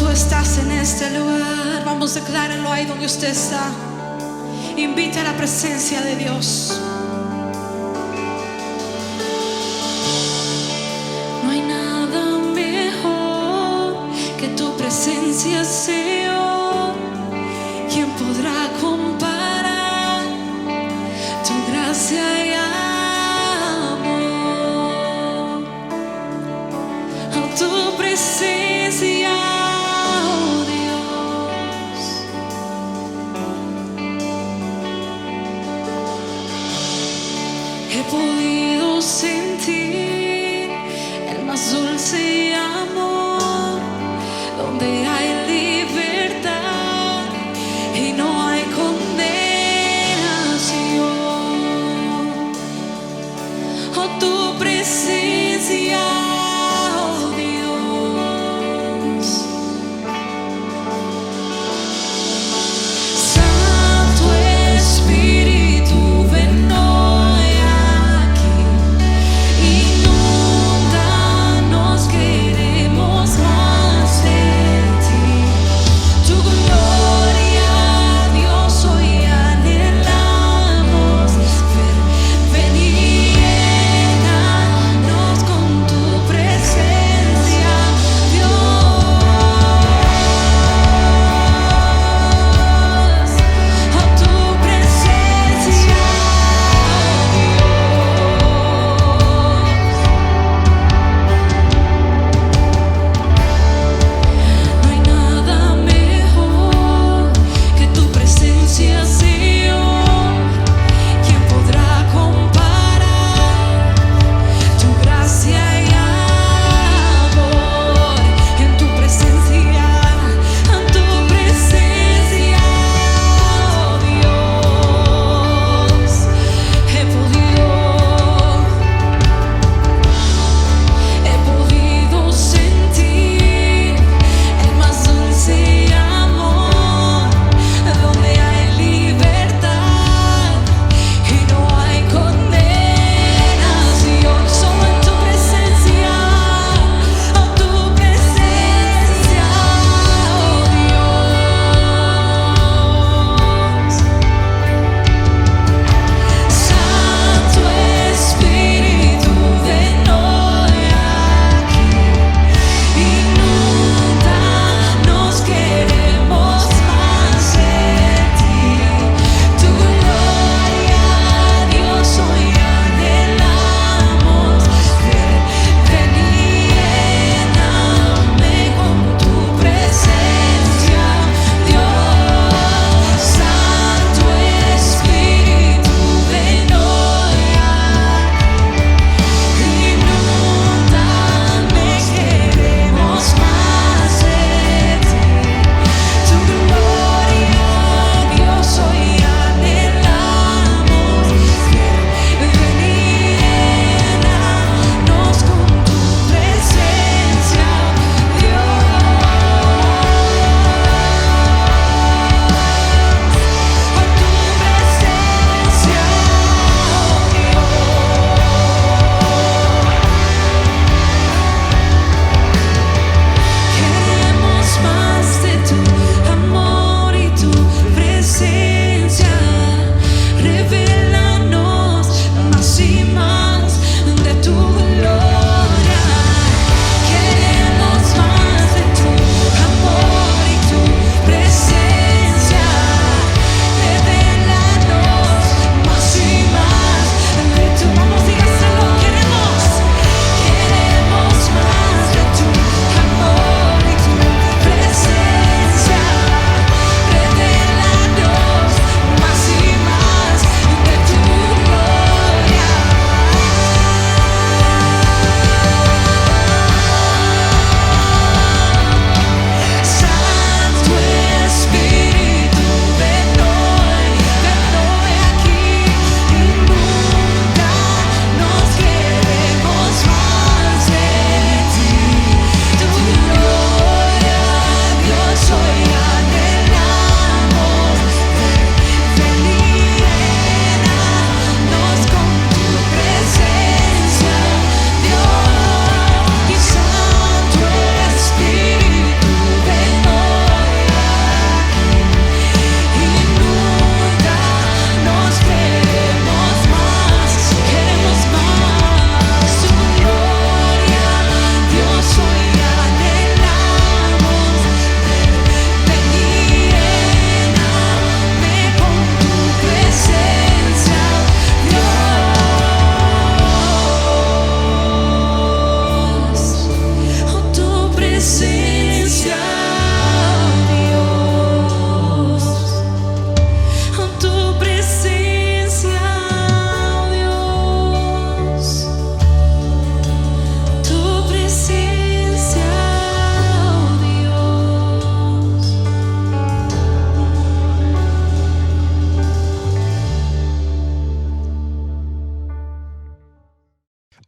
Tú estás en este lugar. Vamos, decláralo ahí donde usted está. Invita a la presencia de Dios. No hay nada mejor que tu presencia, Señor. ¿Quién podrá comparar tu gracia y amor? Oh, tu presencia, oh Dios. He podido sentir el más dulce amor, donde hay libertad y no hay condenación. Oh, tu presencia, oh Dios. Santo Espíritu, ven hoy aquí. Inúndanos, queremos más de ti.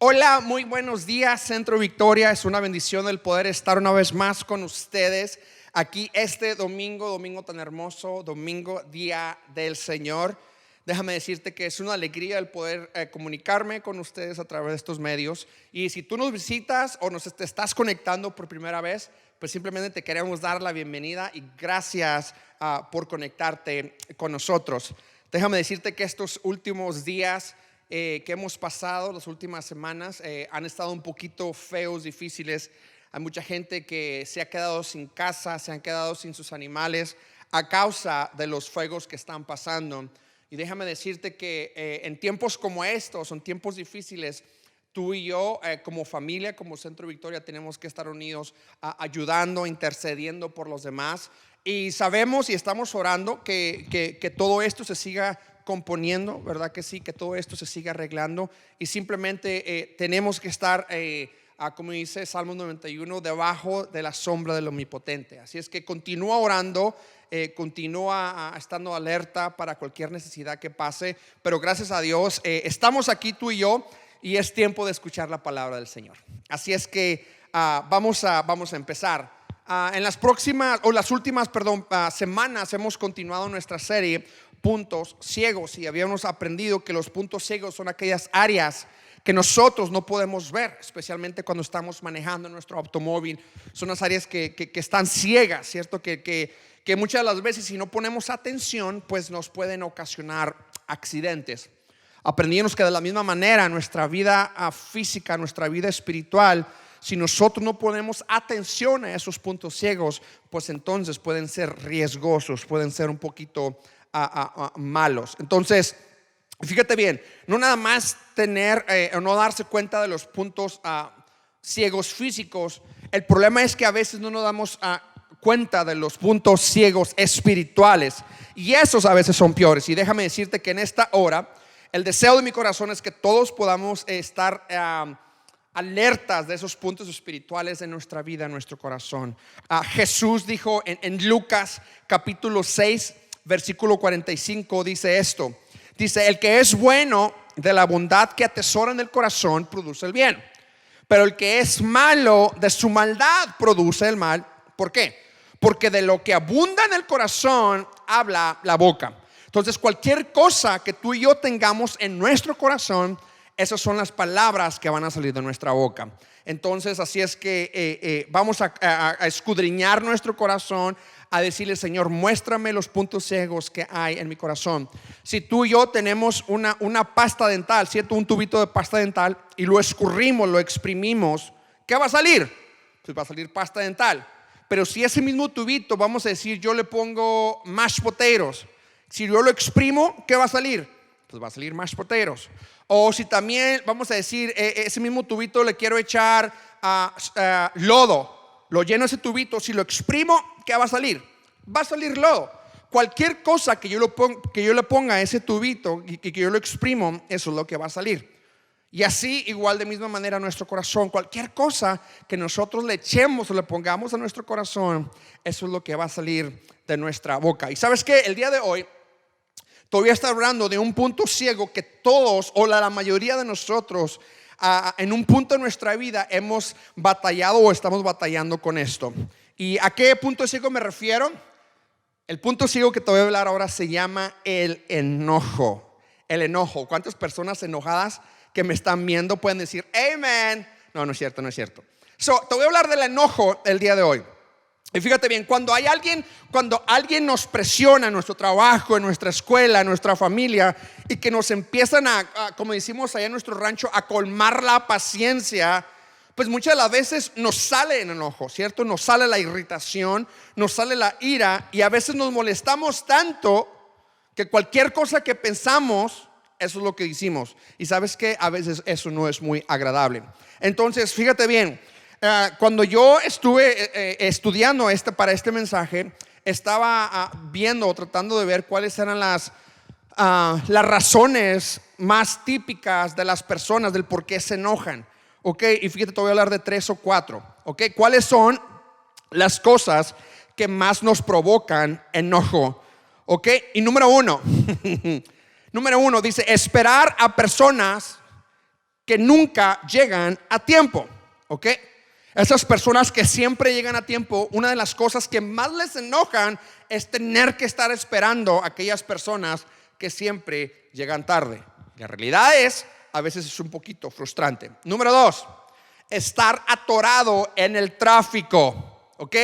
Hola, muy buenos días, Centro Victoria. Es una bendición el poder estar una vez más con ustedes aquí este domingo tan hermoso, domingo, día del Señor. Déjame decirte que es una alegría el poder comunicarme con ustedes a través de estos medios. Y si tú nos visitas o te estás conectando por primera vez, pues simplemente te queremos dar la bienvenida y gracias por conectarte con nosotros. Déjame decirte que estos últimos días que hemos pasado, las últimas semanas, han estado un poquito feos, difíciles. Hay mucha gente que se ha quedado sin casa, se han quedado sin sus animales a causa de los fuegos que están pasando. Y déjame decirte que en tiempos como estos, son tiempos difíciles, tú y yo como familia, como Centro Victoria, tenemos que estar unidos, ayudando, intercediendo por los demás. Y sabemos y estamos orando que todo esto se siga componiendo, ¿verdad que sí? Que todo esto se siga arreglando. Y simplemente tenemos que estar, como dice Salmo 91, debajo de la sombra del Omnipotente. Así es que continúa orando, continúa estando alerta para cualquier necesidad que pase. Pero gracias a Dios estamos aquí tú y yo, y es tiempo de escuchar la palabra del Señor. Así es que vamos a empezar. En las próximas o las últimas semanas hemos continuado nuestra serie Puntos Ciegos, y habíamos aprendido que los puntos ciegos son aquellas áreas que nosotros no podemos ver, especialmente cuando estamos manejando nuestro automóvil. Son las áreas que están ciegas, ¿cierto? Que muchas de las veces, si no ponemos atención, pues nos pueden ocasionar accidentes. Aprendimos que de la misma manera nuestra vida física, nuestra vida espiritual, si nosotros no ponemos atención a esos puntos ciegos, pues entonces pueden ser riesgosos, pueden ser un poquito malos. Entonces, fíjate bien, no nada más tener o no darse cuenta de los puntos ciegos físicos. El problema es que a veces no nos damos cuenta de los puntos ciegos espirituales, y esos a veces son peores. Y déjame decirte que en esta hora el deseo de mi corazón es que todos podamos estar alertas de esos puntos espirituales en nuestra vida, en nuestro corazón. Jesús dijo en Lucas capítulo 6 versículo 45, dice esto. Dice: el que es bueno de la bondad que atesora en el corazón produce el bien, pero el que es malo de su maldad produce el mal. ¿Por qué? Porque de lo que abunda en el corazón habla la boca. Entonces cualquier cosa que tú y yo tengamos en nuestro corazón, esas son las palabras que van a salir de nuestra boca. Entonces así es que vamos a escudriñar nuestro corazón, a decirle: Señor, muéstrame los puntos ciegos que hay en mi corazón. Si tú y yo tenemos una pasta dental, ¿cierto? Un tubito de pasta dental, y lo escurrimos, lo exprimimos, ¿qué va a salir? Pues va a salir pasta dental. Pero si ese mismo tubito, vamos a decir, yo le pongo mashed potatoes, si yo lo exprimo, ¿qué va a salir? Pues va a salir mashed potatoes. O si también, vamos a decir, ese mismo tubito le quiero echar lodo, lo lleno ese tubito, si lo exprimo, ¿qué va a salir? Va a salir lodo. Cualquier cosa que yo le ponga a ese tubito y que yo lo exprimo, eso es lo que va a salir. Y así, igual de misma manera, nuestro corazón, cualquier cosa que nosotros le echemos o le pongamos a nuestro corazón, eso es lo que va a salir de nuestra boca. Y sabes que el día de hoy te voy a estar hablando de un punto ciego que todos o la mayoría de nosotros en un punto de nuestra vida hemos batallado o estamos batallando con esto. ¿Y a qué punto ciego me refiero? El punto ciego que te voy a hablar ahora se llama el enojo. El enojo. ¿Cuántas personas enojadas que me están viendo pueden decir amen? No, no es cierto, no es cierto. Te voy a hablar del enojo el día de hoy. Y fíjate bien, cuando alguien nos presiona en nuestro trabajo, en nuestra escuela, en nuestra familia, y que nos empiezan como decimos allá en nuestro rancho, a colmar la paciencia, pues muchas de las veces nos sale el enojo, ¿cierto? Nos sale la irritación, nos sale la ira, y a veces nos molestamos tanto que cualquier cosa que pensamos, eso es lo que decimos. Y sabes que a veces eso no es muy agradable. Entonces, fíjate bien. Cuando yo estuve estudiando para este mensaje, estaba tratando de ver cuáles eran las razones más típicas de las personas del por qué se enojan. Y fíjate, te voy a hablar de 3 o 4. ¿Cuáles son las cosas que más nos provocan enojo? Y número 1 dice: esperar a personas que nunca llegan a tiempo, ¿ok? Esas personas que siempre llegan a tiempo, una de las cosas que más les enojan es tener que estar esperando a aquellas personas que siempre llegan tarde. La realidad es, a veces es un poquito frustrante. Número 2, estar atorado en el tráfico, ¿ok?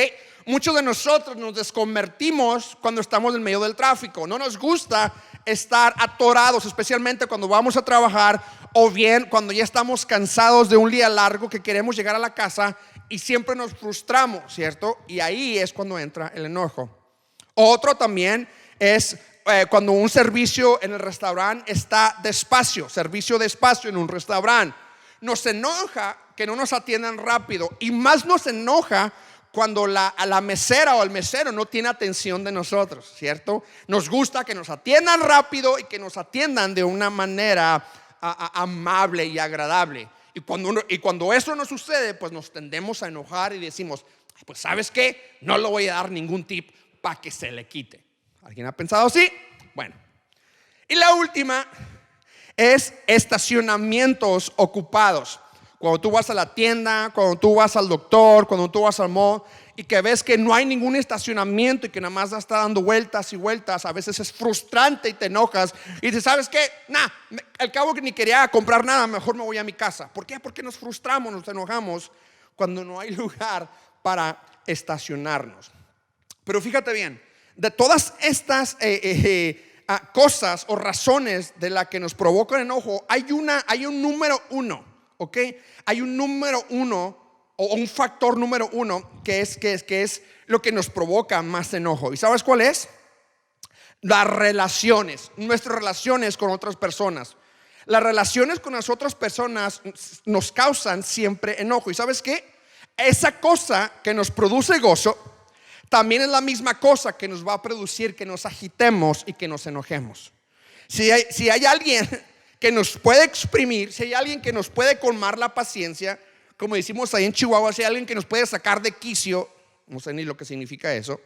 Muchos de nosotros nos desconvertimos cuando estamos en medio del tráfico. No nos gusta estar atorados, especialmente cuando vamos a trabajar o bien cuando ya estamos cansados de un día largo que queremos llegar a la casa y siempre nos frustramos, ¿cierto? Y ahí es cuando entra el enojo. Otro también es cuando un servicio en el restaurante está despacio, servicio despacio en un restaurante. Nos enoja que no nos atiendan rápido y más nos enoja cuando la mesera o el mesero no tiene atención de nosotros, ¿cierto? Nos gusta que nos atiendan rápido y que nos atiendan de una manera amable y agradable. Y cuando eso no sucede, pues nos tendemos a enojar y decimos, pues ¿sabes qué? No le voy a dar ningún tip para que se le quite. ¿Alguien ha pensado así? Bueno. Y la última es estacionamientos ocupados. Cuando tú vas a la tienda, cuando tú vas al doctor, cuando tú vas al mall y que ves que no hay ningún estacionamiento y que nada más está dando vueltas y vueltas, a veces es frustrante y te enojas y dices, ¿sabes qué? Al cabo que ni quería comprar nada, mejor me voy a mi casa. ¿Por qué? Porque nos frustramos, nos enojamos cuando no hay lugar para estacionarnos. Pero fíjate bien, de todas estas cosas o razones de las que nos provocan enojo, hay un número uno, ¿ok? Hay un número uno o un factor número uno que es lo que nos provoca más enojo. ¿Y sabes cuál es? Las relaciones, nuestras relaciones con otras personas. Las relaciones con las otras personas nos causan siempre enojo. ¿Y sabes qué? Esa cosa que nos produce gozo también es la misma cosa que nos va a producir que nos agitemos y que nos enojemos. Si hay alguien que nos puede exprimir, si hay alguien que nos puede colmar la paciencia, como decimos ahí en Chihuahua, si hay alguien que nos puede sacar de quicio, no sé ni lo que significa eso,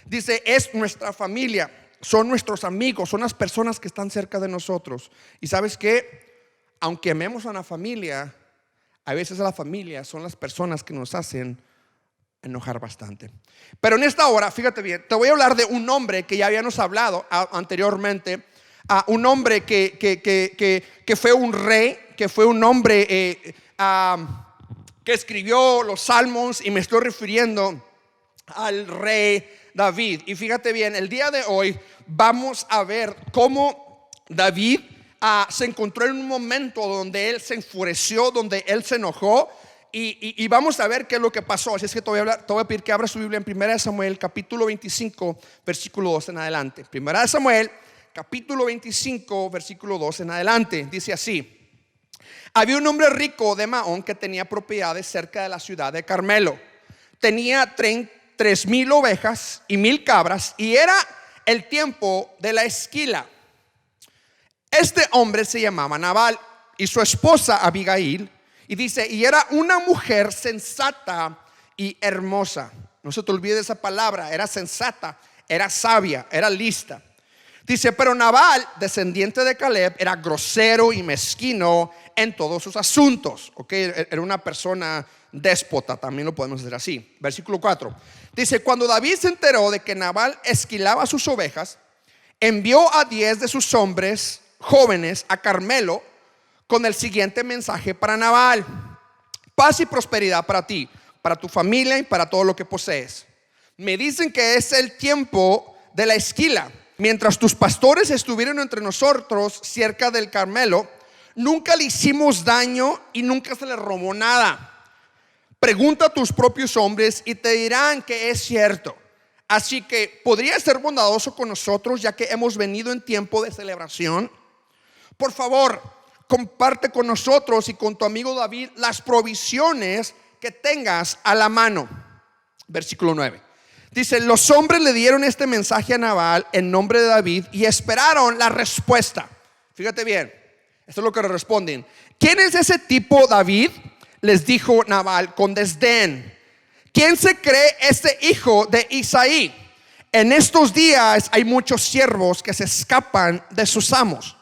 dice, es nuestra familia, son nuestros amigos, son las personas que están cerca de nosotros. Y sabes qué, aunque amemos a una familia, a veces a la familia son las personas que nos hacen enojar bastante. Pero en esta hora, fíjate bien, te voy a hablar de un hombre que ya habíamos hablado anteriormente, un hombre que fue un rey, que fue un hombre que escribió los salmos, y me estoy refiriendo al rey David. Y fíjate bien, el día de hoy vamos a ver cómo David se encontró en un momento donde él se enfureció, donde él se enojó. Y vamos a ver qué es lo que pasó. Así es que te voy a pedir que abras su Biblia en 1 Samuel capítulo 25 versículo 2 en adelante. 1 Samuel capítulo 25 versículo 2 en adelante. Dice así: había un hombre rico de Maón que tenía propiedades cerca de la ciudad de Carmelo. Tenía 3,000 ovejas y 1,000 cabras, y era el tiempo de la esquila. Este hombre se llamaba Nabal y su esposa Abigail. Y dice, y era una mujer sensata y hermosa. No se te olvide esa palabra, era sensata, era sabia, era lista. Dice, pero Nabal, descendiente de Caleb, era grosero y mezquino en todos sus asuntos. Ok, era una persona déspota, también lo podemos decir así. Versículo 4. Dice, cuando David se enteró de que Nabal esquilaba sus ovejas, envió a 10 de sus hombres jóvenes a Carmelo con el siguiente mensaje para Nabal: paz y prosperidad para ti, para tu familia y para todo lo que posees. Me dicen que es el tiempo de la esquila. Mientras tus pastores estuvieron entre nosotros cerca del Carmelo, nunca le hicimos daño y nunca se le robó nada. Pregunta a tus propios hombres y te dirán que es cierto. Así que podrías ser bondadoso con nosotros, ya que hemos venido en tiempo de celebración. Por favor, comparte con nosotros y con tu amigo David las provisiones que tengas a la mano. Versículo 9. Dice, los hombres le dieron este mensaje a Nabal en nombre de David y esperaron la respuesta. Fíjate bien, esto es lo que le responden. ¿Quién es ese tipo David? Les dijo Nabal con desdén. ¿Quién se cree este hijo de Isaí? En estos días hay muchos siervos que se escapan de sus amos.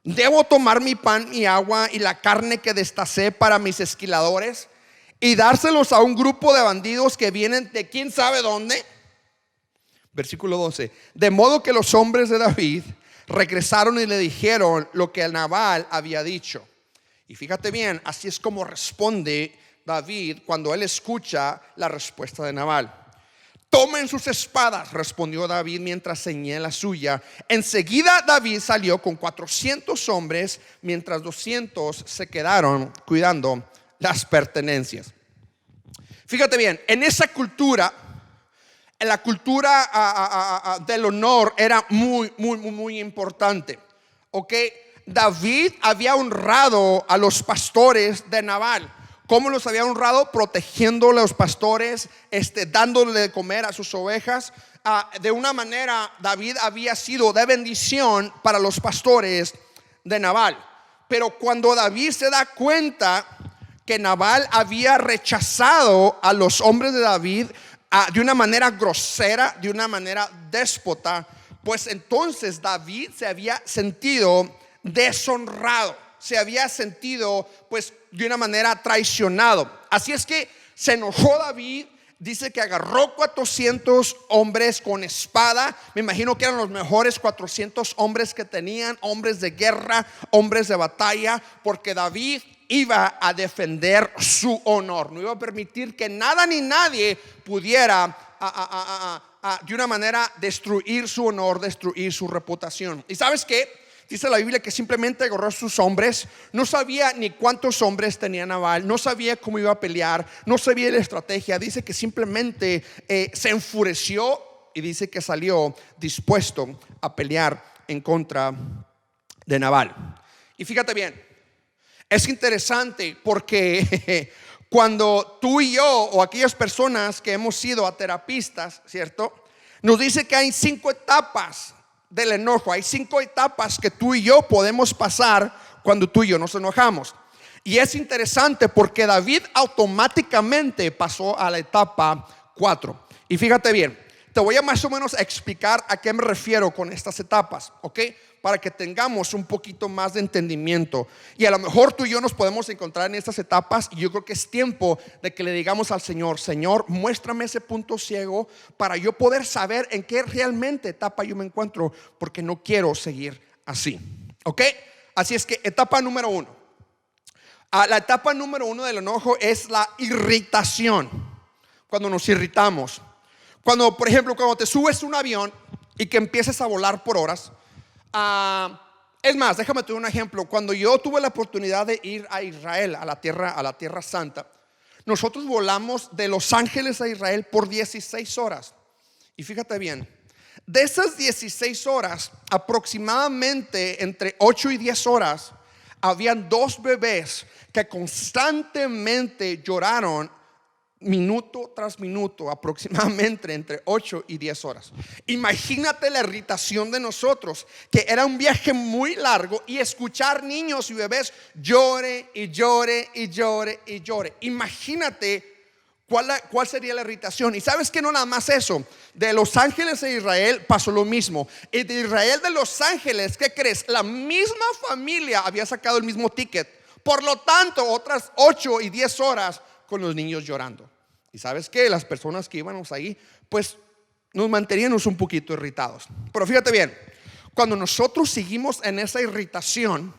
¿Debo tomar mi pan, mi agua y la carne que destacé para mis esquiladores y dárselos a un grupo de bandidos que vienen de quién sabe dónde? Versículo 12. De modo que los hombres de David regresaron y le dijeron lo que Nabal había dicho. Y fíjate bien, así es como responde David cuando él escucha la respuesta de Nabal. Tomen sus espadas, respondió David mientras ceñía la suya. Enseguida David salió con 400 hombres, mientras 200 se quedaron cuidando las pertenencias. Fíjate bien, en esa cultura, en la cultura del honor era muy importante. ¿Ok? David había honrado a los pastores de Nabal. ¿Cómo los había honrado? Protegiendo a los pastores, dándole de comer a sus ovejas. De una manera, David había sido de bendición para los pastores de Nabal. Pero cuando David se da cuenta que Nabal había rechazado a los hombres de David de una manera grosera, de una manera déspota, pues entonces David se había sentido deshonrado, se había sentido pues de una manera traicionado. Así es que se enojó David. Dice que agarró 400 hombres con espada. Me imagino que eran los mejores 400 hombres que tenían, hombres de guerra, hombres de batalla, porque David iba a defender su honor. No iba a permitir que nada ni nadie pudiera de una manera destruir su honor, destruir su reputación. ¿Y sabes qué? Dice la Biblia que simplemente agarró a sus hombres. No sabía ni cuántos hombres tenía Nabal, no sabía cómo iba a pelear, no sabía la estrategia. Dice que simplemente se enfureció y dice que salió dispuesto a pelear en contra de Nabal. Y fíjate bien, es interesante porque cuando tú y yo o aquellas personas que hemos ido a terapistas, ¿cierto? Nos dice que hay 5 etapas del enojo. Hay 5 etapas que tú y yo podemos pasar cuando tú y yo nos enojamos. Y es interesante porque David automáticamente pasó a la etapa 4. Y fíjate bien, te voy a más o menos explicar a qué me refiero con estas etapas, ¿ok? Para que tengamos un poquito más de entendimiento. Y a lo mejor tú y yo nos podemos encontrar en estas etapas. Y yo creo que es tiempo de que le digamos al Señor: Señor, muéstrame ese punto ciego para yo poder saber en qué realmente etapa yo me encuentro, porque no quiero seguir así, ¿ok? Así es que etapa número 1. La etapa número 1 del enojo es la irritación. Cuando nos irritamos. Cuando, por ejemplo, cuando te subes a un avión y que empieces a volar por horas. Es más, déjame te doy un ejemplo. Cuando yo tuve la oportunidad de ir a Israel, a la Tierra Santa, nosotros volamos de Los Ángeles a Israel por 16 horas. Y fíjate bien, de esas 16 horas, aproximadamente entre 8 y 10 horas, habían 2 bebés que constantemente lloraron minuto tras minuto, aproximadamente entre 8 y 10 horas. Imagínate la irritación de nosotros, que era un viaje muy largo, y escuchar niños y bebés llore y llore y llore y llore. Imagínate cuál sería la irritación. Y sabes que no nada más eso. De Los Ángeles a Israel pasó lo mismo. Y de Israel de Los Ángeles, ¿qué crees? La misma familia había sacado el mismo ticket. Por lo tanto, otras 8 y 10 horas con los niños llorando. Y sabes que las personas que íbamos ahí, pues nos manteníamos un poquito irritados. Pero fíjate bien, cuando nosotros seguimos en esa irritación,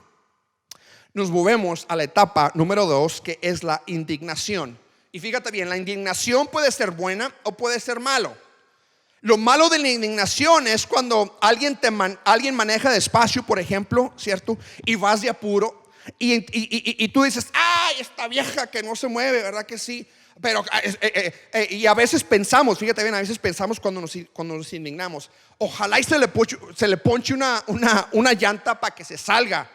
nos movemos a la etapa número 2, que es la indignación. Y fíjate bien, la indignación puede ser buena o puede ser malo. Lo malo de la indignación es cuando alguien maneja despacio, por ejemplo, ¿cierto? Y vas de apuro. Y tú dices: ay, esta vieja que no se mueve, ¿verdad que sí? Pero y a veces pensamos, fíjate bien, a veces pensamos cuando nos indignamos: ojalá y se le ponche una llanta para que se salga.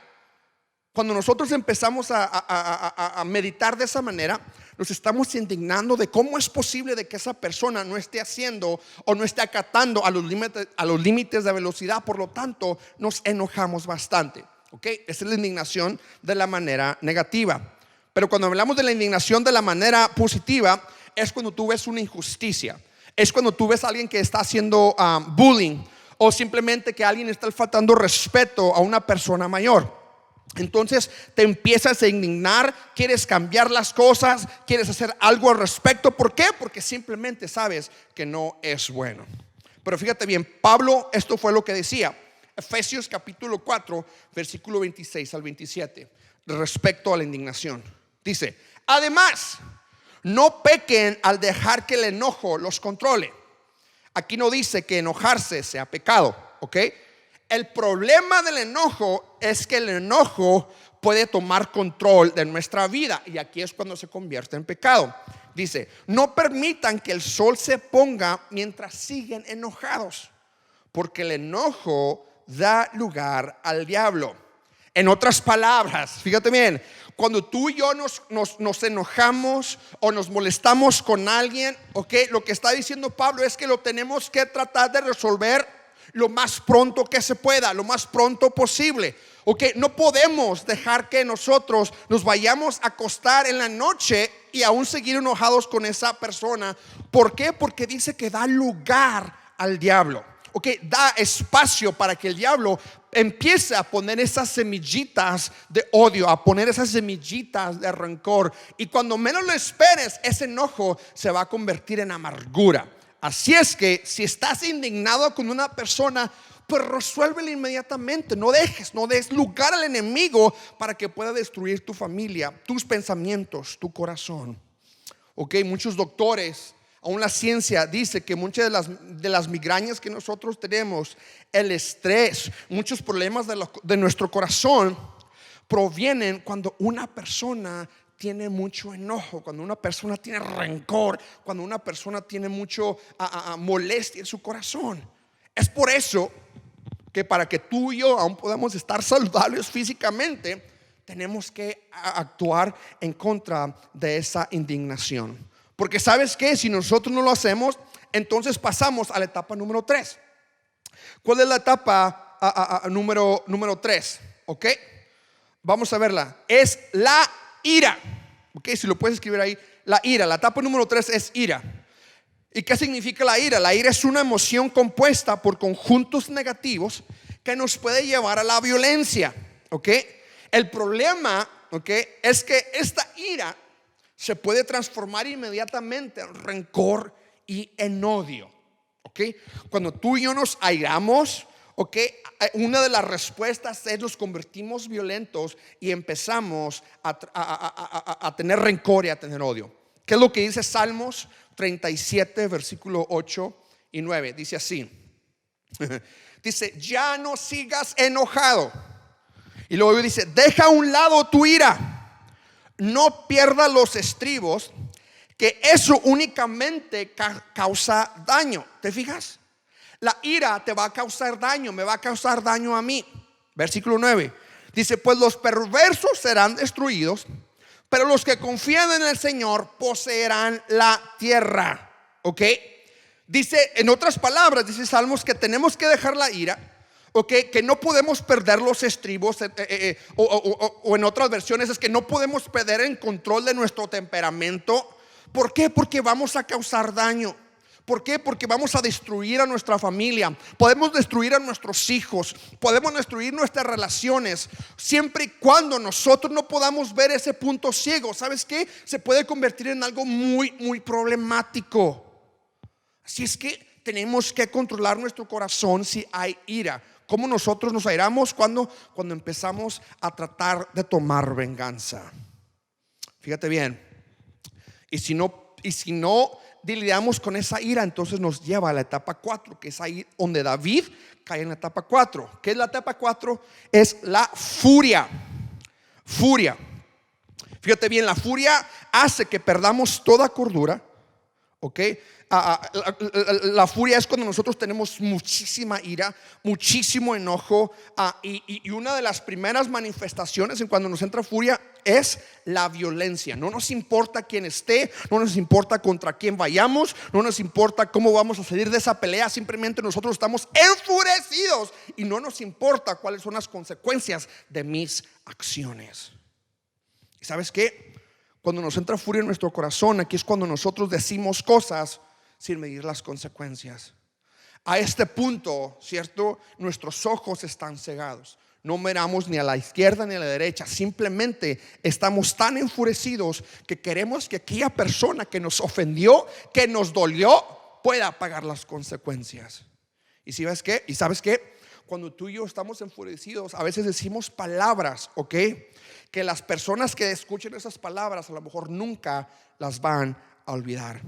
Cuando nosotros empezamos a meditar de esa manera, nos estamos indignando de cómo es posible de que esa persona no esté haciendo o no esté acatando a los límites de velocidad. Por lo tanto, nos enojamos bastante. ¿Okay? Esa es la indignación de la manera negativa. Pero cuando hablamos de la indignación de la manera positiva, es cuando tú ves una injusticia. Es cuando tú ves a alguien que está haciendo bullying, o simplemente que alguien está faltando respeto a una persona mayor. entonces te empiezas a indignar, quieres cambiar las cosas, quieres hacer algo al respecto. ¿Por qué? Porque simplemente sabes que no es bueno. Pero fíjate bien, Pablo, esto fue lo que decía, Efesios capítulo 4, versículo 26 al 27, respecto a la indignación. Dice: además, no pequen al dejar que el enojo los controle. Aquí no dice que enojarse sea pecado, ¿ok? El problema del enojo es que el enojo puede tomar control de nuestra vida, y aquí es cuando se convierte en pecado. Dice: no permitan que el sol se ponga mientras siguen enojados, porque el enojo da lugar al diablo. En otras palabras, fíjate bien, cuando tú y yo nos enojamos o nos molestamos con alguien, okay, lo que está diciendo Pablo es que lo tenemos que tratar de resolver lo más pronto que se pueda, lo más pronto posible. Okay, no podemos dejar que nosotros nos vayamos a acostar en la noche y aún seguir enojados con esa persona. ¿Por qué? Porque dice que da lugar al diablo. Okay, da espacio para que el diablo empiece a poner esas semillitas de odio, a poner esas semillitas de rencor, y cuando menos lo esperes, ese enojo se va a convertir en amargura. Así es que si estás indignado con una persona, pues resuélvelo inmediatamente. No des lugar al enemigo para que pueda destruir tu familia, tus pensamientos, tu corazón. Okay, muchos doctores, aún la ciencia dice que muchas de las migrañas que nosotros tenemos, el estrés, muchos problemas de nuestro corazón provienen cuando una persona tiene mucho enojo, cuando una persona tiene rencor, cuando una persona tiene mucho molestia en su corazón. Es por eso que para que tú y yo aún podamos estar saludables físicamente, tenemos que actuar en contra de esa indignación. Porque ¿sabes qué? Si nosotros no lo hacemos, entonces pasamos a la etapa número 3. ¿Cuál es la etapa número 3? ¿Ok? Vamos a verla. Es la ira. ¿Ok? Si lo puedes escribir ahí. La ira. La etapa número 3 es ira. ¿Y qué significa la ira? La ira es una emoción compuesta por conjuntos negativos que nos puede llevar a la violencia. ¿Ok? El problema, ¿ok?, es que esta ira se puede transformar inmediatamente en rencor y en odio. ¿Okay? Cuando tú y yo nos airamos, ¿okay?, una de las respuestas es nos convertimos violentos y empezamos a tener rencor y a tener odio. ¿Qué es lo que dice Salmos 37, versículo 8 y 9? Dice así. Dice: ya no sigas enojado. Y luego dice: deja a un lado tu ira. No pierda los estribos, que eso únicamente causa daño. ¿Te fijas? La ira te va a causar daño, me va a causar daño a mí. Versículo 9 dice: pues los perversos serán destruidos, pero los que confían en el Señor poseerán la tierra. ¿Ok? Dice, en otras palabras, dice Salmos, que tenemos que dejar la ira. Okay, que no podemos perder los estribos, o en otras versiones es que no podemos perder el control de nuestro temperamento. ¿Por qué? Porque vamos a causar daño. ¿Por qué? Porque vamos a destruir a nuestra familia, podemos destruir a nuestros hijos, podemos destruir nuestras relaciones, siempre y cuando nosotros no podamos ver ese punto ciego. ¿Sabes qué? Se puede convertir en algo muy, muy problemático. Así es que tenemos que controlar nuestro corazón si hay ira. ¿Cómo nosotros nos airamos? Cuando empezamos a tratar de tomar venganza. Fíjate bien. Y si no lidiamos con esa ira, entonces nos lleva a la etapa 4, que es ahí donde David cae en la etapa 4. ¿Qué es la etapa 4? Es la furia. Furia. Fíjate bien, la furia hace que perdamos toda cordura. ¿Ok? La furia es cuando nosotros tenemos muchísima ira, muchísimo enojo, y una de las primeras manifestaciones en cuando nos entra furia es la violencia. No nos importa quién esté, no nos importa contra quién vayamos, no nos importa cómo vamos a salir de esa pelea. Simplemente nosotros estamos enfurecidos y no nos importa cuáles son las consecuencias de mis acciones. ¿Y sabes qué? Cuando nos entra furia en nuestro corazón, aquí es cuando nosotros decimos cosas sin medir las consecuencias. A este punto, ¿cierto?, nuestros ojos están cegados, No miramos ni a la izquierda ni a la derecha. Simplemente estamos tan enfurecidos que queremos que aquella persona que nos ofendió, que nos dolió, pueda pagar las consecuencias. ¿Y sabes qué? Cuando tú y yo estamos enfurecidos, a veces decimos palabras, ¿ok? Que las personas que escuchen esas palabras a lo mejor nunca las van a olvidar.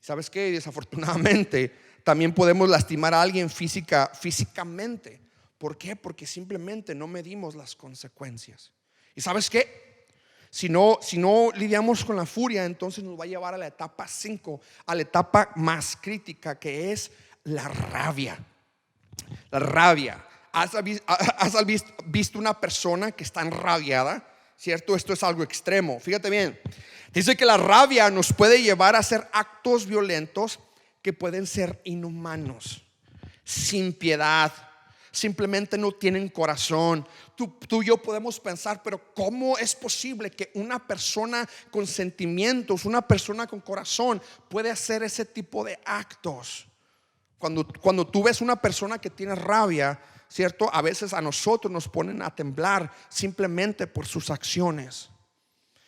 ¿Sabes qué? Desafortunadamente también podemos lastimar a alguien físicamente. ¿Por qué? Porque simplemente no medimos las consecuencias. ¿Y sabes qué? Si no lidiamos con la furia, entonces nos va a llevar a la etapa 5, a la etapa más crítica, que es la rabia. La rabia. ¿Has visto una persona que está enrabiada? ¿Cierto? Esto es algo extremo. Fíjate bien. Dice que la rabia nos puede llevar a hacer actos violentos que pueden ser inhumanos, sin piedad. Simplemente no tienen corazón. Tú y yo podemos pensar, pero ¿cómo es posible que una persona con sentimientos, una persona con corazón puede hacer ese tipo de actos? Cuando tú ves una persona que tiene rabia, ¿cierto? A veces a nosotros nos ponen a temblar simplemente por sus acciones.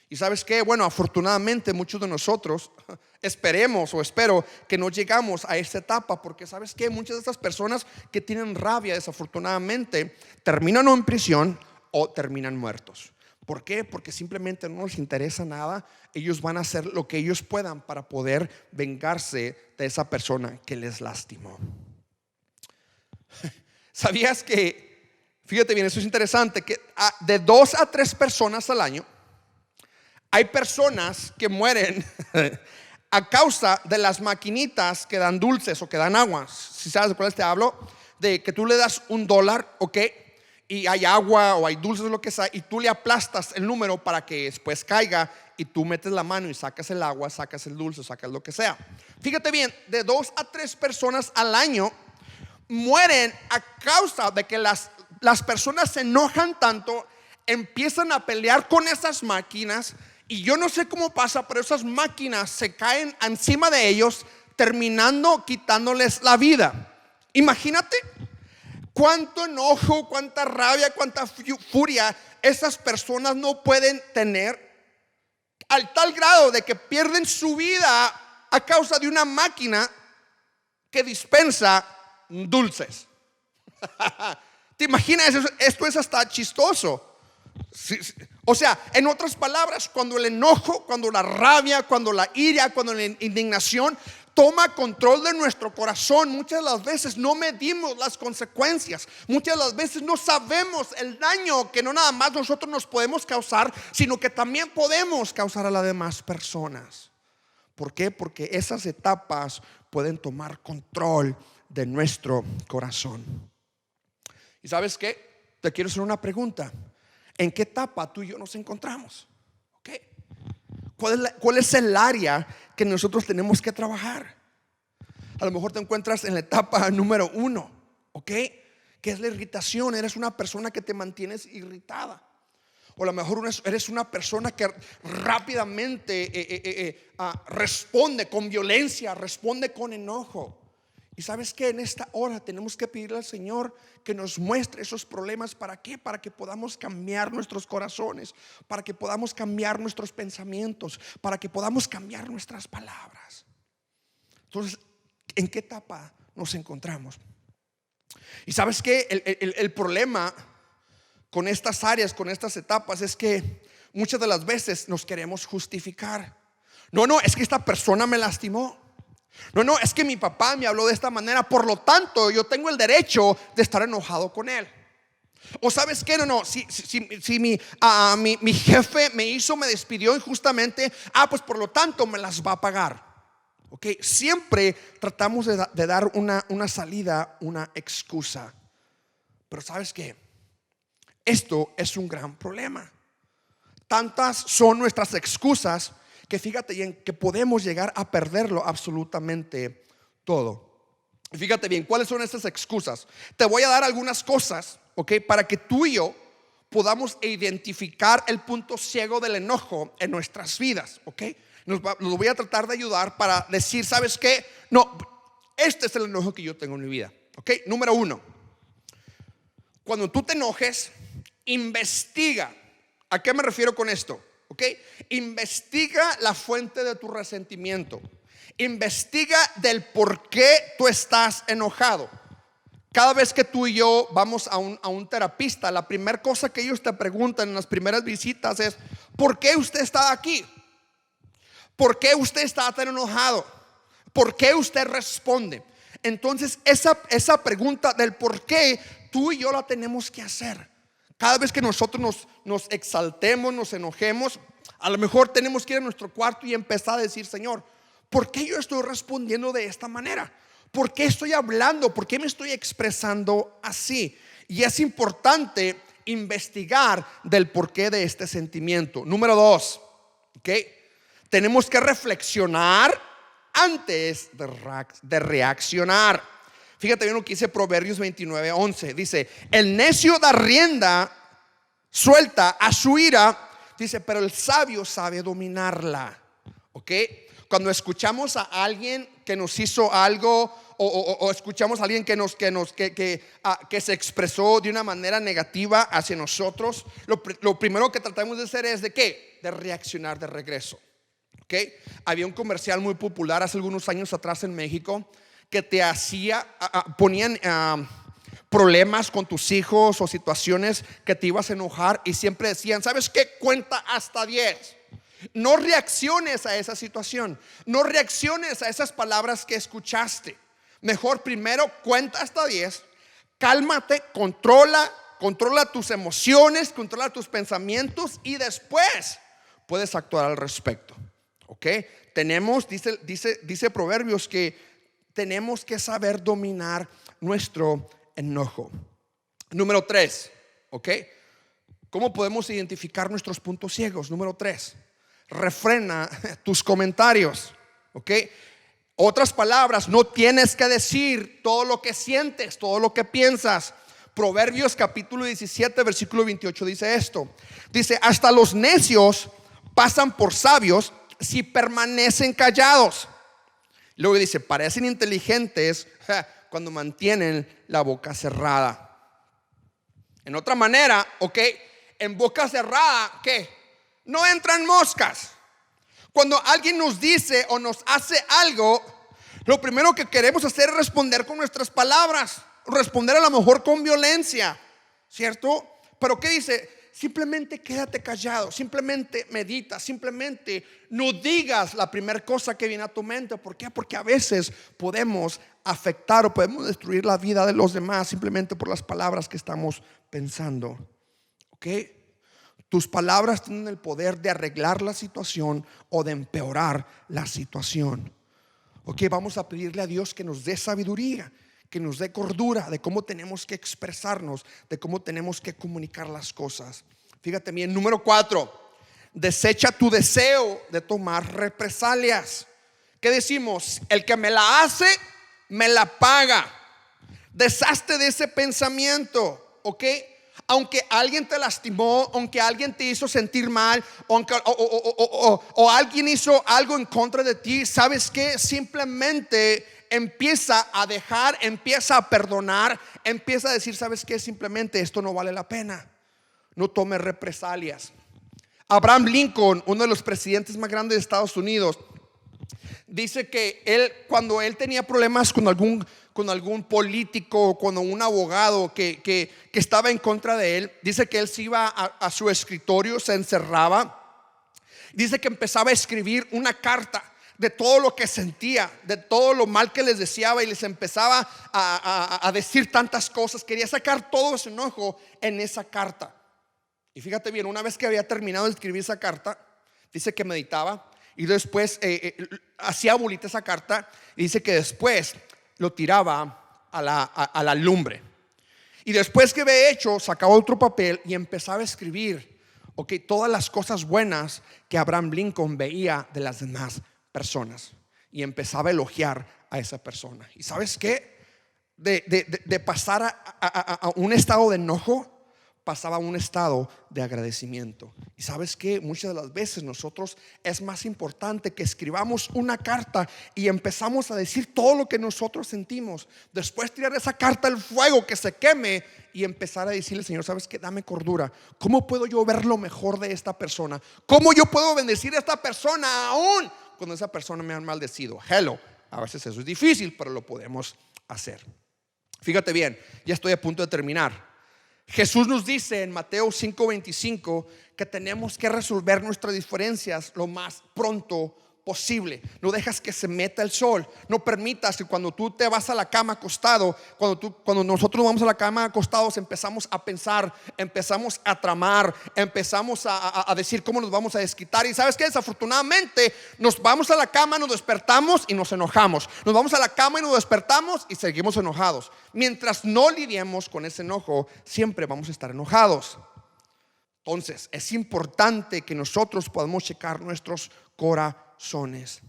Y ¿sabes qué? Bueno, afortunadamente muchos de nosotros espero que no llegamos a esta etapa, porque ¿sabes qué? Muchas de estas personas que tienen rabia, desafortunadamente, terminan o en prisión o terminan muertos. ¿Por qué? Porque simplemente no les interesa nada. Ellos van a hacer lo que ellos puedan para poder vengarse de esa persona que les lastimó. ¿Sabías que, fíjate bien, eso es interesante, que de 2 a 3 personas al año hay personas que mueren a causa de las maquinitas que dan dulces o que dan aguas? Si sabes de cuáles te hablo, de que tú le das $1, ¿ok? Y hay agua o hay dulces o lo que sea, y tú le aplastas el número para que después caiga, y tú metes la mano y sacas el agua, sacas el dulce, sacas lo que sea. Fíjate bien, de 2 a 3 personas al año mueren a causa de que las personas se enojan tanto, empiezan a pelear con esas máquinas. Y yo no sé cómo pasa, pero esas máquinas se caen encima de ellos, terminando quitándoles la vida. Imagínate cuánto enojo, cuánta rabia, cuánta furia esas personas no pueden tener, al tal grado de que pierden su vida a causa de una máquina que dispensa dulces. ¿Te imaginas? Esto es hasta chistoso. O sea, en otras palabras, cuando el enojo, cuando la rabia, cuando la ira, cuando la indignación toma control de nuestro corazón, muchas de las veces no medimos las consecuencias. Muchas de las veces no sabemos el daño que no nada más nosotros nos podemos causar, sino que también podemos causar a las demás personas. ¿Por qué? Porque esas etapas pueden tomar control de nuestro corazón. ¿Y sabes qué? Te quiero hacer una pregunta. ¿En qué etapa tú y yo nos encontramos? ¿Okay? ¿Cuál es el área que nosotros tenemos que trabajar? A lo mejor te encuentras en la etapa número 1, ¿ok? Que es la irritación. Eres una persona que te mantienes irritada. O a lo mejor eres una persona que rápidamente responde con violencia, responde con enojo. Y sabes que en esta hora tenemos que pedirle al Señor que nos muestre esos problemas. ¿Para qué? Para que podamos cambiar nuestros corazones, para que podamos cambiar nuestros pensamientos, para que podamos cambiar nuestras palabras. Entonces, ¿en qué etapa nos encontramos? Y sabes que el problema con estas áreas, con estas etapas, es que muchas de las veces nos queremos justificar. No, es que esta persona me lastimó. No, es que mi papá me habló de esta manera, por lo tanto yo tengo el derecho de estar enojado con él. O sabes qué, si mi jefe me despidió injustamente, pues por lo tanto me las va a pagar. Okay, siempre tratamos de dar una salida, una excusa. Pero sabes qué, esto es un gran problema. Tantas son nuestras excusas que fíjate bien que podemos llegar a perderlo absolutamente todo. Y fíjate bien, ¿cuáles son estas excusas? Te voy a dar algunas cosas, ¿ok? Para que tú y yo podamos identificar el punto ciego del enojo en nuestras vidas, ¿ok? Los voy a tratar de ayudar para decir, ¿sabes qué? No, este es el enojo que yo tengo en mi vida, ¿ok? Número 1, cuando tú te enojes, investiga. ¿A qué me refiero con esto? ¿Ok? Investiga la fuente de tu resentimiento. Investiga del por qué tú estás enojado. Cada vez que tú y yo vamos a un terapista, la primera cosa que ellos te preguntan en las primeras visitas es: ¿por qué usted está aquí? ¿Por qué usted está tan enojado? ¿Por qué usted responde? Entonces esa pregunta del por qué, tú y yo la tenemos que hacer. Cada vez que nosotros nos exaltemos, nos enojemos, a lo mejor tenemos que ir a nuestro cuarto y empezar a decir: Señor, ¿por qué yo estoy respondiendo de esta manera? ¿Por qué estoy hablando? ¿Por qué me estoy expresando así? Y es importante investigar del porqué de este sentimiento. Número 2, ¿ok? Tenemos que reflexionar antes de reaccionar. Fíjate bien lo que dice Proverbios 29:11. Dice: el necio da rienda suelta a su ira, dice, pero el sabio sabe dominarla. ¿Ok? Cuando escuchamos a alguien que nos hizo algo, o escuchamos a alguien que se expresó de una manera negativa hacia nosotros, lo primero que tratamos de hacer es ¿de qué? De reaccionar de regreso. ¿Ok? Había un comercial muy popular hace algunos años atrás en México que te hacía, ponían problemas con tus hijos o situaciones que te ibas a enojar, y siempre decían: ¿sabes qué? Cuenta hasta 10. No reacciones a esa situación, no reacciones a esas palabras que escuchaste. Mejor primero cuenta hasta 10, cálmate, controla tus emociones, controla tus pensamientos, y después puedes actuar al respecto. ¿Ok? Dice Proverbios que tenemos que saber dominar nuestro enojo. Número 3, ¿ok? ¿Cómo podemos identificar nuestros puntos ciegos? Número 3, refrena tus comentarios. ¿Ok? Otras palabras, no tienes que decir todo lo que sientes, todo lo que piensas. Proverbios capítulo 17 versículo 28 dice esto. Dice: hasta los necios pasan por sabios si permanecen callados. Luego dice: parecen inteligentes cuando mantienen la boca cerrada. En otra manera, ¿ok? En boca cerrada, ¿qué? No entran moscas. Cuando alguien nos dice o nos hace algo, lo primero que queremos hacer es responder con nuestras palabras, responder a lo mejor con violencia, ¿cierto? Pero ¿qué dice? Simplemente quédate callado, simplemente medita, simplemente no digas la primera cosa que viene a tu mente. ¿Por qué? Porque a veces podemos afectar o podemos destruir la vida de los demás simplemente por las palabras que estamos pensando. ¿Ok? Tus palabras tienen el poder de arreglar la situación o de empeorar la situación. Ok, vamos a pedirle a Dios que nos dé sabiduría, que nos dé cordura de cómo tenemos que expresarnos, de cómo tenemos que comunicar las cosas. Fíjate bien, número 4, desecha tu deseo de tomar represalias. ¿Qué decimos? El que me la hace, me la paga. Deshazte de ese pensamiento, ¿ok? Aunque alguien te lastimó, aunque alguien te hizo sentir mal, o alguien hizo algo en contra de ti, ¿sabes qué? Simplemente empieza a dejar, empieza a perdonar, empieza a decir: ¿sabes qué? Simplemente esto no vale la pena. No tomes represalias. Abraham Lincoln, uno de los presidentes más grandes de Estados Unidos, dice que cuando él tenía problemas con algún político, con un abogado que estaba en contra de él, dice que él se iba a su escritorio, se encerraba, dice que empezaba a escribir una carta de todo lo que sentía, de todo lo mal que les deseaba, y les empezaba a decir tantas cosas. Quería sacar todo ese enojo en esa carta. Y fíjate bien, una vez que había terminado de escribir esa carta, dice que meditaba y después hacía bolita esa carta, y dice que después lo tiraba a la lumbre. Y después que había hecho, sacaba otro papel y empezaba a escribir, ok, todas las cosas buenas que Abraham Lincoln veía de las demás personas, y empezaba a elogiar a esa persona. ¿Y sabes qué? De pasar a un estado de enojo, pasaba a un estado de agradecimiento. Y sabes que muchas de las veces nosotros es más importante que escribamos una carta y empezamos a decir todo lo que nosotros sentimos, después tirar esa carta al fuego, que se queme, y empezar a decirle: Señor, sabes que dame cordura. ¿Cómo puedo yo ver lo mejor de esta persona? ¿Cómo yo puedo bendecir a esta persona aún cuando esa persona me ha maldecido? Hello, a veces eso es difícil, pero lo podemos hacer. Fíjate bien, ya estoy a punto de terminar. Jesús nos dice en Mateo 5:25 que tenemos que resolver nuestras diferencias lo más pronto posible. No dejas que se meta el sol. No permitas que cuando tú te vas a la cama acostado, cuando nosotros vamos a la cama acostados, empezamos a pensar, empezamos a tramar, empezamos a decir cómo nos vamos a desquitar. Y sabes que desafortunadamente nos vamos a la cama, nos despertamos y nos enojamos. Nos vamos a la cama y nos despertamos y seguimos enojados. Mientras no lidiemos con ese enojo, siempre vamos a estar enojados. Entonces es importante que nosotros podamos checar nuestros corazones.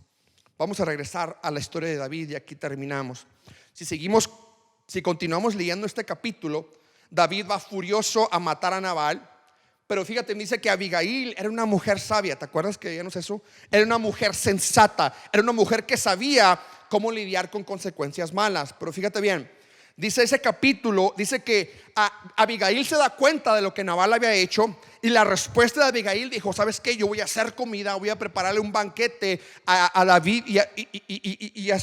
Vamos a regresar a la historia de David y aquí terminamos. Si continuamos leyendo este capítulo, David va furioso a matar a Nabal. Pero fíjate, me dice que Abigail era una mujer sabia. ¿Te acuerdas que digamos eso? Era una mujer sensata, era una mujer que sabía cómo lidiar con consecuencias malas. Pero fíjate bien, dice ese capítulo, dice que Abigail se da cuenta de lo que Nabal había hecho. Y la respuesta de Abigail dijo: ¿sabes qué? Yo voy a hacer comida, voy a prepararle un banquete a David y a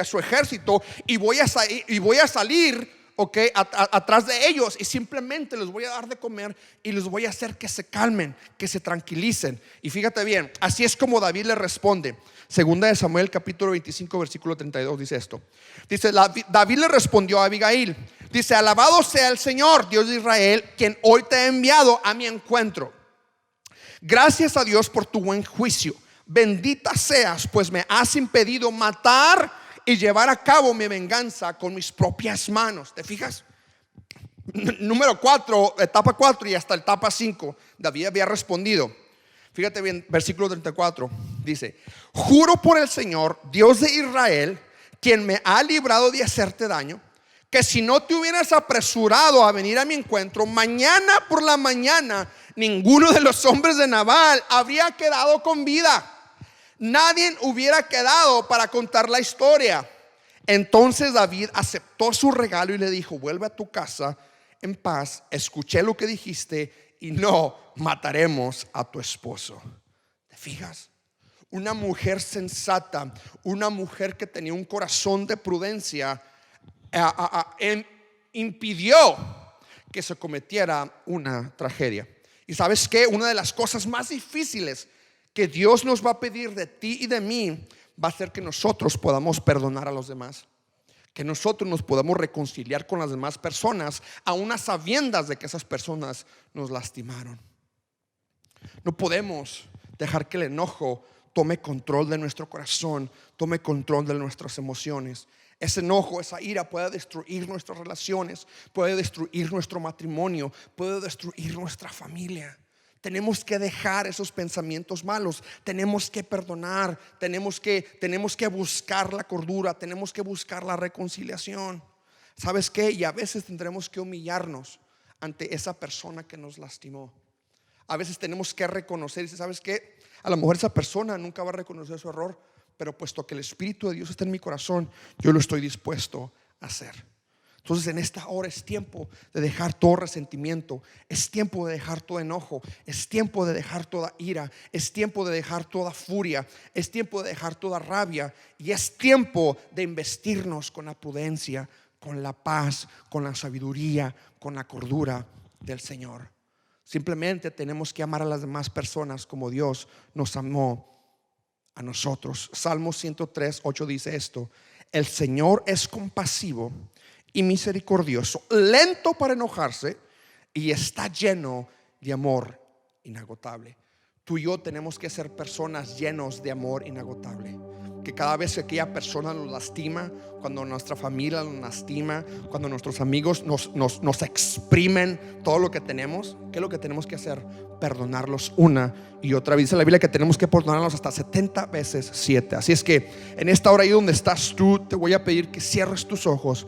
su ejército, y voy a salir, okay, atrás de ellos, y simplemente les voy a dar de comer y les voy a hacer que se calmen, que se tranquilicen. Y fíjate bien, así es como David le responde. Segunda de Samuel capítulo 25 versículo 32 dice esto. Dice: David le respondió a Abigail, dice: alabado sea el Señor Dios de Israel, quien hoy te ha enviado a mi encuentro. Gracias a Dios por tu buen juicio. Bendita seas, pues me has impedido matar y llevar a cabo mi venganza con mis propias manos. ¿Te fijas? Número 4, etapa 4 y hasta etapa 5, David había respondido. Fíjate bien, versículo 34 dice: juro por el Señor Dios de Israel, quien me ha librado de hacerte daño, que si no te hubieras apresurado a venir a mi encuentro, mañana por la mañana ninguno de los hombres de Nabal habría quedado con vida. Nadie hubiera quedado para contar la historia. Entonces David aceptó su regalo y le dijo: vuelve a tu casa en paz. Escuché lo que dijiste y no mataremos a tu esposo. ¿Te fijas? Una mujer sensata, una mujer que tenía un corazón de prudencia, impidió que se cometiera una tragedia. Y sabes que una de las cosas más difíciles que Dios nos va a pedir de ti y de mí va a ser que nosotros podamos perdonar a los demás, que nosotros nos podamos reconciliar con las demás personas, aun a sabiendas de que esas personas nos lastimaron. No podemos dejar que el enojo tome control de nuestro corazón, tome control de nuestras emociones. Ese enojo, esa ira puede destruir nuestras relaciones, puede destruir nuestro matrimonio, puede destruir nuestra familia. Tenemos que dejar esos pensamientos malos, tenemos que perdonar, tenemos que buscar la cordura, tenemos que buscar la reconciliación. ¿Sabes qué? Y a veces tendremos que humillarnos ante esa persona que nos lastimó. A veces tenemos que reconocer y decir: ¿sabes qué? A lo mejor esa persona nunca va a reconocer su error, pero puesto que el Espíritu de Dios está en mi corazón, yo lo estoy dispuesto a hacer. Entonces en esta hora es tiempo de dejar todo resentimiento, es tiempo de dejar todo enojo, es tiempo de dejar toda ira, es tiempo de dejar toda furia, es tiempo de dejar toda rabia, y es tiempo de investirnos con la prudencia, con la paz, con la sabiduría, con la cordura del Señor. Simplemente tenemos que amar a las demás personas como Dios nos amó a nosotros. Salmo 103:8 dice esto: el Señor es compasivo y misericordioso, lento para enojarse y está lleno de amor inagotable. Tú y yo tenemos que ser personas llenos de amor inagotable. Que cada vez que aquella persona nos lastima, cuando nuestra familia nos lastima, cuando nuestros amigos nos exprimen todo lo que tenemos, ¿qué es lo que tenemos que hacer? Perdonarlos una y otra vez. Dice la Biblia que tenemos que perdonarlos hasta 70 veces 7. Así es que en esta hora ahí donde estás tú, te voy a pedir que cierres tus ojos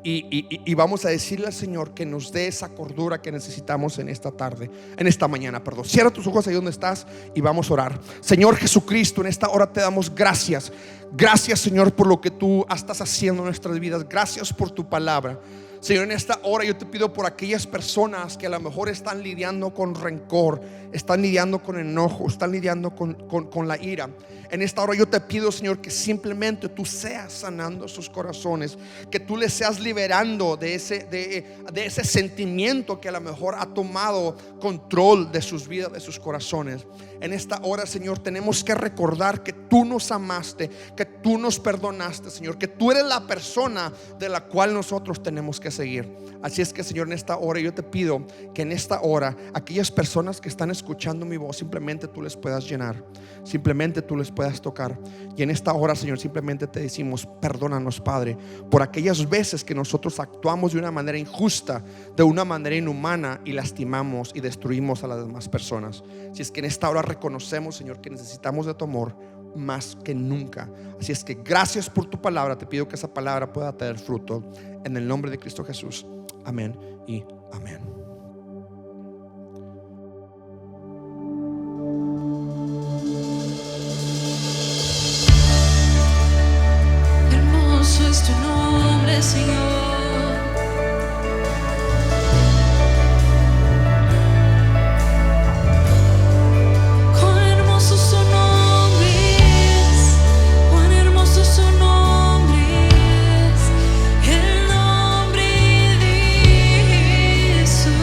y vamos a decirle al Señor que nos dé esa cordura que necesitamos en esta tarde, en esta mañana, perdón. Cierra tus ojos ahí donde estás y vamos a orar. Señor Jesucristo, en esta hora te damos gracias. Gracias, Señor, por lo que tú estás haciendo en nuestras vidas. Gracias por tu palabra. Señor, en esta hora yo te pido por aquellas personas que a lo mejor están lidiando con rencor, están lidiando con enojo, están lidiando con la ira. En esta hora yo te pido, Señor, que simplemente tú seas sanando sus corazones, que tú les seas liberando de ese sentimiento que a lo mejor ha tomado control de sus vidas, de sus corazones. En esta hora, Señor, tenemos que recordar que tú nos amaste, que tú nos perdonaste, Señor, que tú eres la persona de la cual nosotros tenemos que seguir. Así es que, Señor, en esta hora yo te pido que en esta hora aquellas personas que están escuchando mi voz, simplemente tú les puedas llenar, simplemente tú les puedas tocar. Y en esta hora, Señor, simplemente te decimos: perdónanos, Padre, por aquellas veces que nosotros actuamos de una manera injusta, de una manera inhumana, y lastimamos y destruimos a las demás personas. Si es que en esta hora reconocemos, Señor, que necesitamos de tu amor más que nunca. Así es que gracias por tu palabra. Te pido que esa palabra pueda tener fruto, en el nombre de Cristo Jesús. Amén y amén. Hermoso es tu nombre, Señor. Cuán hermoso su nombre es, cuán hermoso su nombre es, el nombre de Jesús.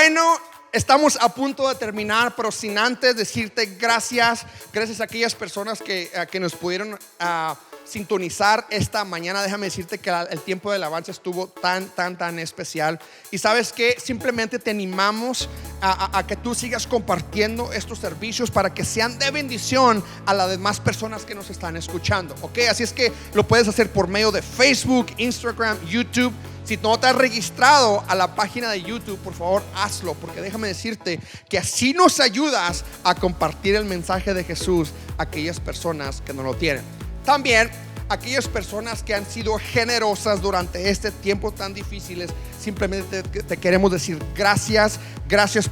Bueno, estamos a punto de terminar, pero sin antes decirte gracias a aquellas personas que nos pudieron sintonizar esta mañana. Déjame decirte que el tiempo de alabanza estuvo tan especial. Y sabes que simplemente te animamos a que tú sigas compartiendo estos servicios para que sean de bendición a las demás personas que nos están escuchando, ¿ok? Así es que lo puedes hacer por medio de Facebook, Instagram, YouTube. Si no te has registrado a la página de YouTube, por favor hazlo, porque déjame decirte que así nos ayudas a compartir el mensaje de Jesús a aquellas personas que no lo tienen. También aquellas personas que han sido generosas durante este tiempo tan difíciles, simplemente te queremos decir gracias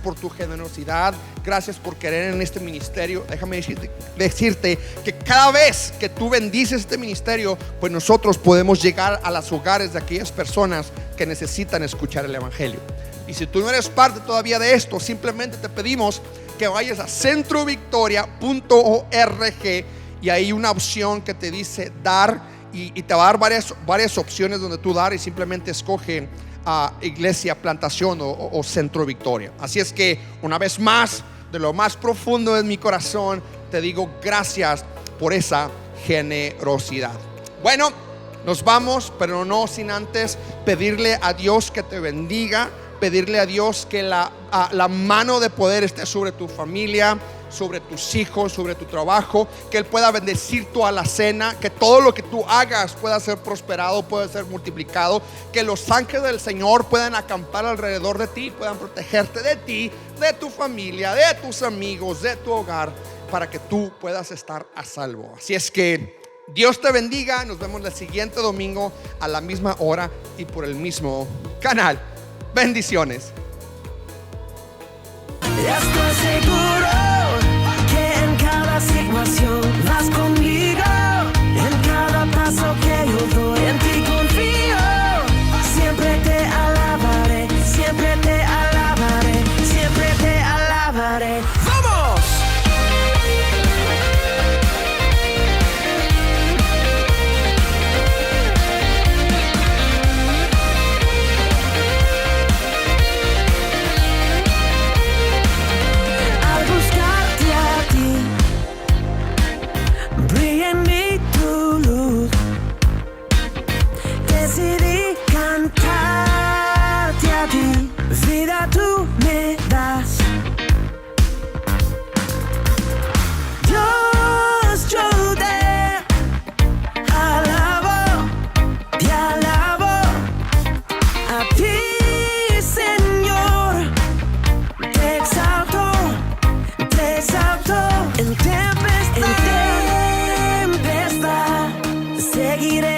por tu generosidad, gracias por querer en este ministerio. Déjame decirte que cada vez que tú bendices este ministerio, pues nosotros podemos llegar a los hogares de aquellas personas que necesitan escuchar el evangelio. Y si tú no eres parte todavía de esto, simplemente te pedimos que vayas a centrovictoria.org y hay una opción que te dice dar y te va a dar varias opciones donde tú dar, y simplemente escoge Iglesia Plantación o Centro Victoria. Así es que una vez más, de lo más profundo de mi corazón, te digo gracias por esa generosidad. Bueno, nos vamos, pero no sin antes pedirle a Dios que te bendiga, pedirle a Dios que la mano de poder esté sobre tu familia, sobre tus hijos, sobre tu trabajo, que Él pueda bendecir tu alacena, que todo lo que tú hagas pueda ser prosperado, pueda ser multiplicado, que los ángeles del Señor puedan acampar alrededor de ti, puedan protegerte de ti, de tu familia, de tus amigos, de tu hogar, para que tú puedas estar a salvo. Así es que Dios te bendiga. Nos vemos el siguiente domingo a la misma hora y por el mismo canal. Bendiciones. Estoy seguro que en cada situación vas conmigo, en cada paso que yo doy, en ti confío. Siempre te alabaré, siempre te alabaré, siempre te alabaré. ¡Vamos! Decidí cantarte a ti, vida tú me das. Dios, yo te alabo, a ti, Señor, te exalto, en tempestad seguiré.